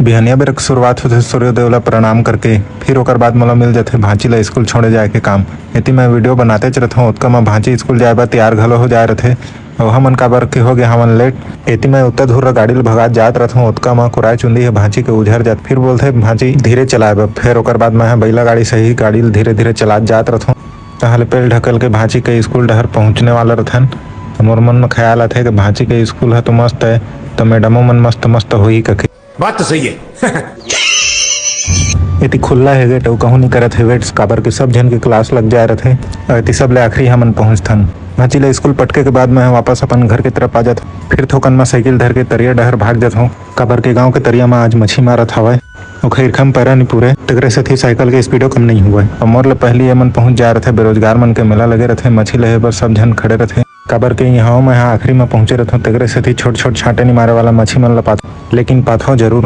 बिहनिया बेर के शुरुआत होते सूर्योदय ला प्रणाम करके फिर ओकर बाद मोला मिल जाते भांची ला स्कूल छोड़े जाए के काम। इति मैं वीडियो बनाते च रहता हूँ ओतका मैं भांची स्कूल जाए बर तैयार घलो हो जाए रहते और हमन काबर के हो गया हमन लेट। इति मैं उत्तर धुर्रा गाड़ी ल भगात जात रहता हूँ ओतका मैं कुराई चुंदी है भांची के उझर जात फिर बोलते भांची धीरे चलाए बर। फिर ओकर बाद मैं बैला गाड़ी सही गाड़ी धीरे धीरे चलात जात रहता हूँ। तहले पेल ढकल के भांची के स्कूल डहर पहुंचने वाला रहथन। मोर मन में ख्याल आते कि भांची के स्कूल है तो मस्त है तो मैडमों मन मस्त मस्त होई कखे। बात तो सही है। इति खुल्ला है गेट अउ कहूँ नहीं करत है वेट्स काबर के सब जन के क्लास लग जाए रहते और इति सब ले आखिरी हमन पहुंचथन। भांची ले स्कूल पटके के बाद मैं वापस अपन घर के तरफ आ जाता फिर थोकन में साइकिल धर के तरिया डहर भाग जाता हूँ काबर के गाँव के तरिया में आज मच्छी मारत हवय और खैरखम पैरा नहीं पूरे तगरे से थी साइकिल के स्पीडो कम नहीं हुआ और मोर ले पहली मन पहुंच जा रहे थे बेरोजगार मन के मेला लगे रहते मछली लहे बर सब जन खड़े रहते काबर के यहाँ मैं आखिरी में पहुंचे रहता हूँ तगरे से थी छोट छोट छांटे नहीं मारे वाला मच्छी मन ला पाता लेकिन पाथो जरूर।